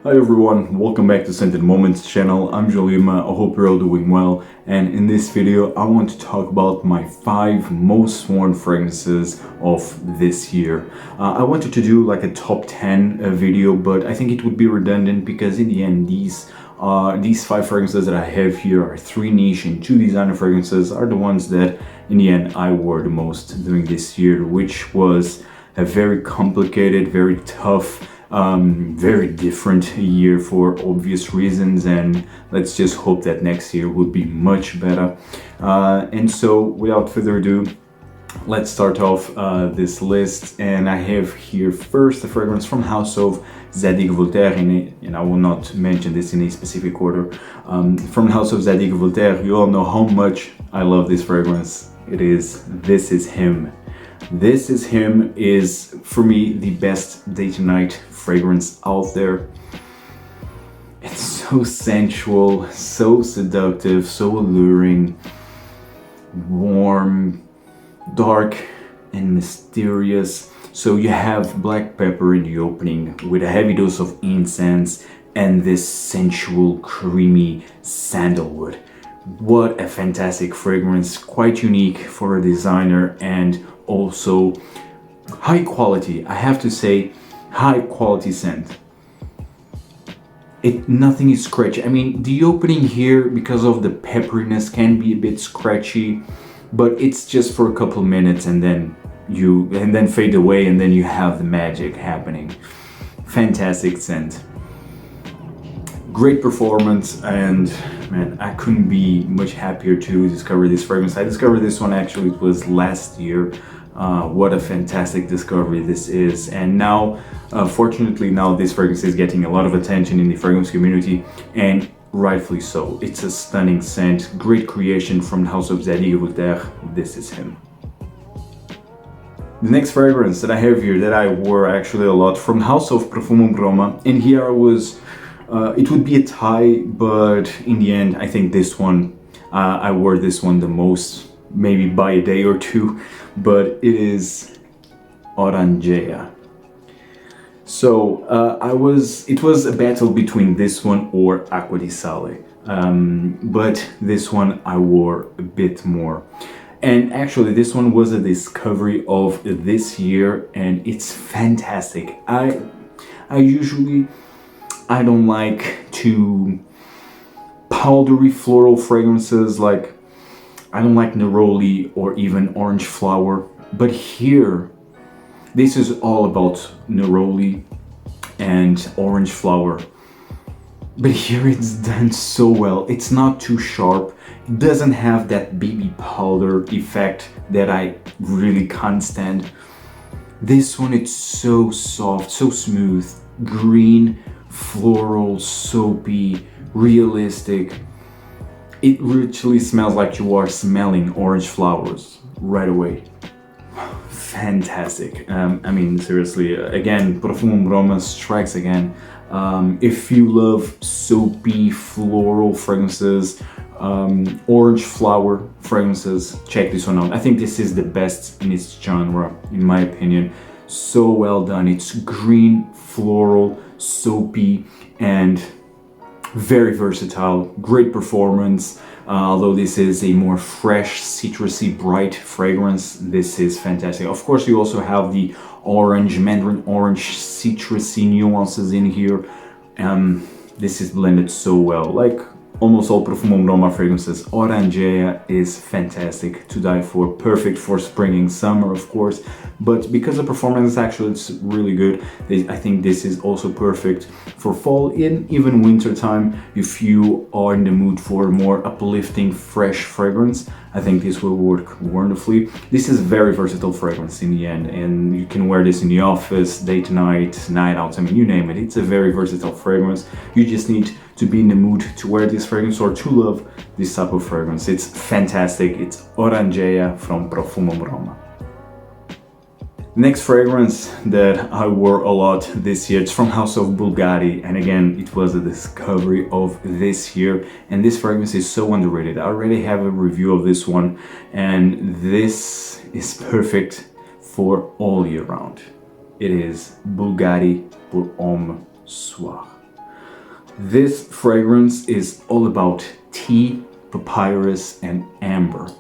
Hi everyone, welcome back to Scented Moments channel. I'm Jolima, I hope you're all doing well, and in this video I want to talk about my 5 most worn fragrances of this year. I wanted to do like a top 10 video, but I think it would be redundant because in the end these 5 fragrances that I have here are 3 niche and 2 designer fragrances are the ones that in the end I wore the most during this year, which was a very complicated, very tough, very different year for obvious reasons, and let's just hope that next year will be much better. And so without further ado, let's start off this list, and I have here first a fragrance from House of Zadig Voltaire, and I will not mention this in a specific order. From House of Zadig Voltaire, you all know how much I love this fragrance. It is This Is Him. This Is Him is, for me, the best day to night fragrance out there. It's so sensual, so seductive, so alluring, warm, dark, and mysterious. So you have black pepper in the opening with a heavy dose of incense and this sensual, creamy sandalwood. What a fantastic fragrance, quite unique for a designer and also high quality. I have to say, high quality scent. Nothing is scratchy. I mean, the opening here, because of the pepperiness, can be a bit scratchy, but it's just for a couple minutes and then fade away, and then you have the magic happening. Fantastic scent. Great performance, and man, I couldn't be much happier to discover this fragrance. I discovered this one, actually, it was last year. What a fantastic discovery this is. And now, fortunately, now this fragrance is getting a lot of attention in the fragrance community, and rightfully so. It's a stunning scent, great creation from the House of Zadig Voltaire. This Is Him. The next fragrance that I have here, that I wore actually a lot, from House of Profumum Roma, and here I was, it would be a tie, but in the end, I think this one, I wore this one the most, maybe by a day or two, but it is Orangea. So it was a battle between this one or Acqua di Sale, but this one I wore a bit more. And actually this one was a discovery of this year, and it's fantastic. I don't like to powdery floral fragrances, like I don't like neroli or even orange flower, but here this is all about neroli and orange flower. But here it's done so well. It's not too sharp. It doesn't have that baby powder effect that I really can't stand. This one, it's so soft, so smooth, green, floral, soapy, realistic. It literally smells like you are smelling orange flowers right away. Fantastic. I mean, seriously, again, Profumum Roma strikes again. If you love soapy, floral fragrances, orange flower fragrances, check this one out. I think this is the best in its genre, in my opinion. So well done. It's green, floral, soapy, and very versatile. Great performance. Although this is a more fresh, citrusy, bright fragrance, this is fantastic. Of course, you also have the orange, mandarin orange, citrusy nuances in here. This is blended so well. Like almost all Profumum Roma fragrances, Orangea is fantastic to die for. Perfect for spring and summer, of course, but because the performance actually is really good, I think this is also perfect for fall and even winter time. If you are in the mood for more uplifting, fresh fragrance, I think this will work wonderfully. This is a very versatile fragrance in the end, and you can wear this in the office, day to night, night out, I mean, you name it. It's a very versatile fragrance. You just need to be in the mood to wear this fragrance or to love this type of fragrance. It's fantastic. It's Orangea from Profumum Roma. Next fragrance that I wore a lot this year, it's from House of Bvlgari, and again, it was a discovery of this year, and this fragrance is so underrated. I already have a review of this one, and this is perfect for all year round. It is Bvlgari pour Homme, Soir. This fragrance is all about tea, papyrus, and amber.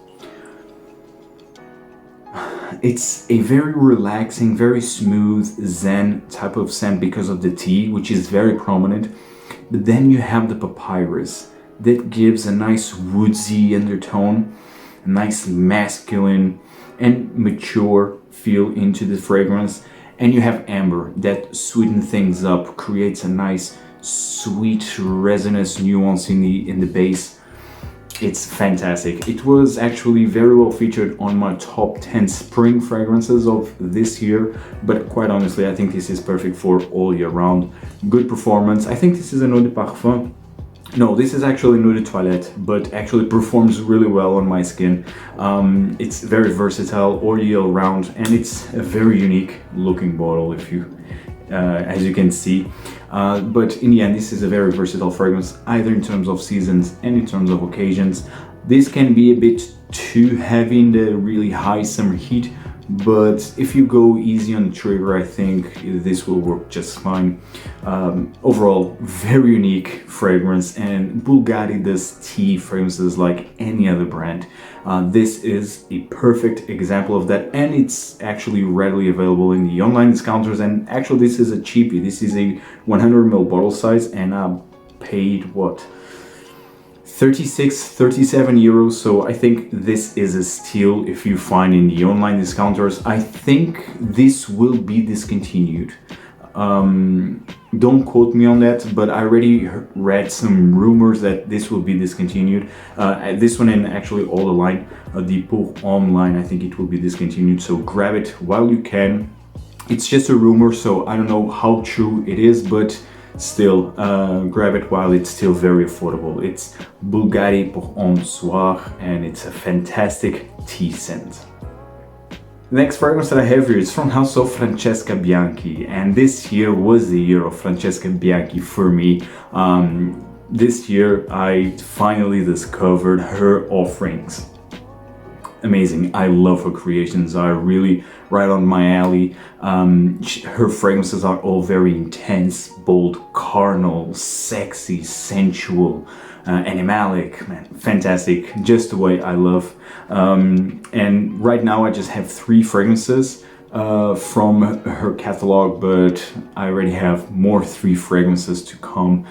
It's a very relaxing, very smooth zen type of scent because of the tea, which is very prominent. But then you have the papyrus that gives a nice woodsy undertone, a nice masculine and mature feel into the fragrance. And you have amber that sweetens things up, creates a nice sweet resinous nuance in the base. It's fantastic. It was actually very well featured on my top 10 spring fragrances of this year, but quite honestly, I think this is perfect for all year round. Good performance. I think this is an eau de parfum. No, this is actually an eau de toilette, but actually performs really well on my skin. It's very versatile all year round, and it's a very unique looking bottle, if you as you can see. But in the end, this is a very versatile fragrance, either in terms of seasons and in terms of occasions. This can be a bit too heavy in the really high summer heat, but if you go easy on the trigger, I think this will work just fine. Overall, very unique fragrance, and Bvlgari does tea fragrances like any other brand. This is a perfect example of that, and it's actually readily available in the online discounters. And actually, this is a cheapie. This is a 100 ml bottle size, and I paid what? 37 euros, so I think this is a steal if you find in the online discounters. I think this will be discontinued. Don't quote me on that, but I already read some rumors that this will be discontinued. This one, and actually all the line, the Homme line, I think it will be discontinued, so grab it while you can. It's just a rumor, so I don't know how true it is, but still, grab it while it's still very affordable. It's Bvlgari pour Homme Soir, and it's a fantastic tea scent. The next fragrance that I have here is from house of Francesca Bianchi, and this year was the year of Francesca Bianchi for me. This year I finally discovered her offerings. Amazing. I love her creations, are really right on my alley. Her fragrances are all very intense, bold, carnal, sexy, sensual, animalic, man, fantastic, just the way I love. And right now I just have 3 fragrances from her catalog, but I already have more 3 fragrances to come.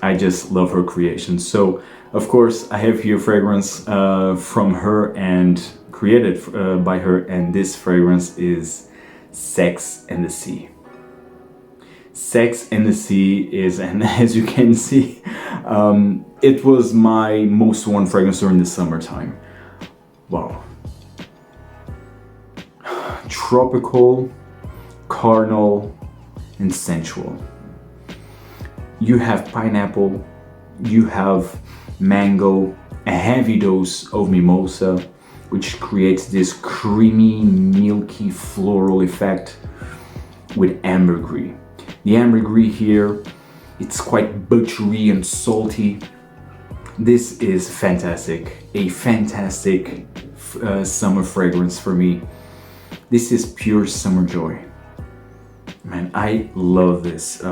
I just love her creations. So of course I have here fragrance from her and created by her, and this fragrance is Sex and the Sea. Sex and the Sea is, and as you can see, it was my most worn fragrance during the summertime. Wow. Tropical, carnal, and sensual. You have pineapple, you have mango, a heavy dose of mimosa, which creates this creamy, milky, floral effect with ambergris. The ambergris here, it's quite buttery and salty. This is fantastic, a fantastic summer fragrance for me. This is pure summer joy. Man, I love this.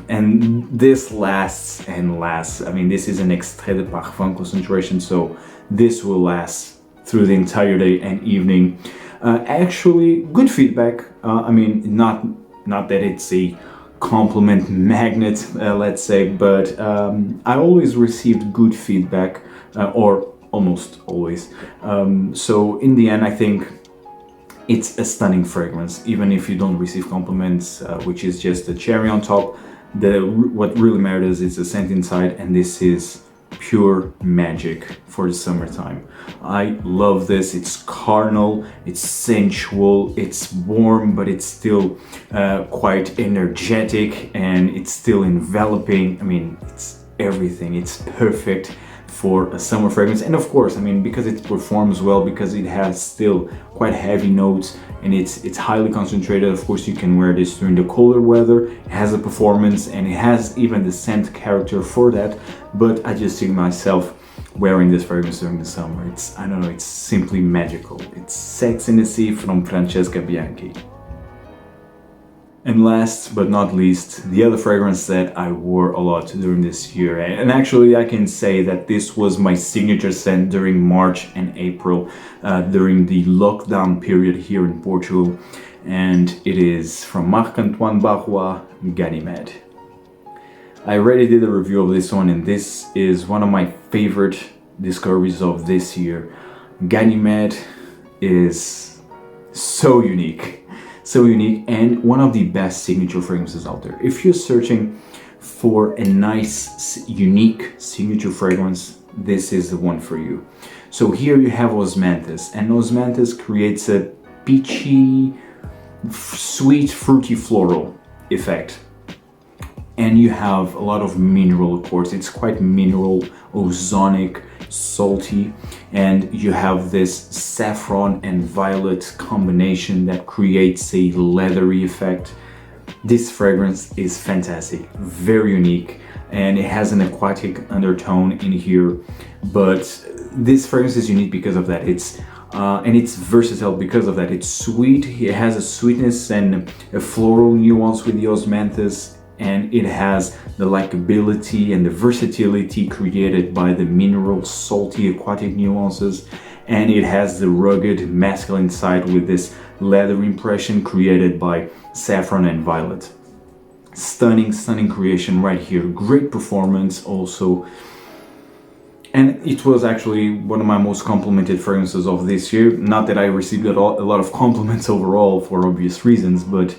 And this lasts and lasts. I mean, this is an extrait de parfum concentration, so this will last through the entire day and evening. Actually, good feedback. I mean, not that it's a compliment magnet, let's say, but I always received good feedback, or almost always. So in the end, I think it's a stunning fragrance, even if you don't receive compliments, which is just a cherry on top. What really matters is the scent inside, and this is pure magic for the summertime. I love this. It's carnal, it's sensual, it's warm, but it's still quite energetic, and it's still enveloping. I mean, it's everything. It's perfect for a summer fragrance. And of course, I mean, because it performs well, because it has still quite heavy notes, and it's highly concentrated, of course you can wear this during the colder weather. It has a performance, and it has even the scent character for that. But I just see myself wearing this fragrance during the summer. It's, I don't know, it's simply magical. It's Sex in the Sea from Francesca Bianchi. And last but not least, the other fragrance that I wore a lot during this year, and actually I can say that this was my signature scent during March and April, during the lockdown period here in Portugal, and it is from Marc-Antoine Barrois, Ganymede. I already did a review of this one, and this is one of my favorite discoveries of this year. Ganymede is so unique and one of the best signature fragrances out there. If you're searching for a nice, unique signature fragrance, this is the one for you. So here you have osmanthus, and osmanthus creates a peachy, sweet, fruity floral effect. And you have a lot of mineral, of course. It's quite mineral, ozonic, salty, and you have this saffron and violet combination that creates a leathery effect. This fragrance is fantastic, very unique, and it has an aquatic undertone in here. But this fragrance is unique because of that. And it's versatile because of that. It's sweet. It has a sweetness and a floral nuance with the osmanthus, and it has the likability and the versatility created by the mineral, salty, aquatic nuances, and it has the rugged masculine side with this leather impression created by saffron and violet. Stunning creation right here. Great performance also. And it was actually one of my most complimented fragrances of this year. Not that I received a lot of compliments overall for obvious reasons, but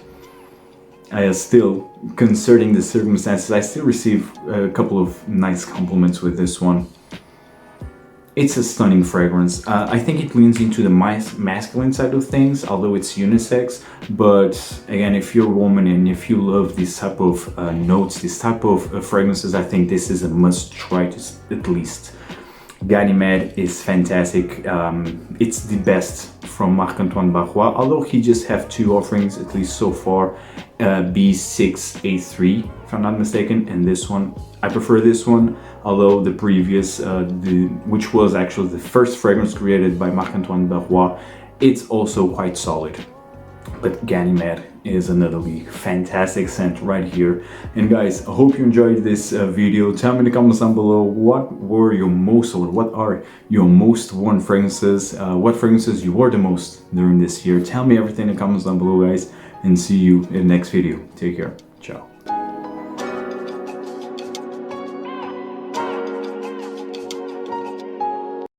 I still, concerning the circumstances, I still receive a couple of nice compliments with this one. It's a stunning fragrance. I think it leans into the masculine side of things, although it's unisex. But again, if you're a woman and if you love this type of notes, this type of fragrances, I think this is a must try at least. Ganymede is fantastic. It's the best from Marc-Antoine Barrois, although he just have two offerings, at least so far, B6A3, if I'm not mistaken, and this one. I prefer this one, although the previous, which was actually the first fragrance created by Marc-Antoine Barrois, it's also quite solid. But Ganymede is another fantastic scent right here. And guys, I hope you enjoyed this video. Tell me in the comments down below what are your most worn fragrances, what fragrances you wore the most during this year. Tell me everything in the comments down below, guys, and see you in the next video. Take care. Ciao.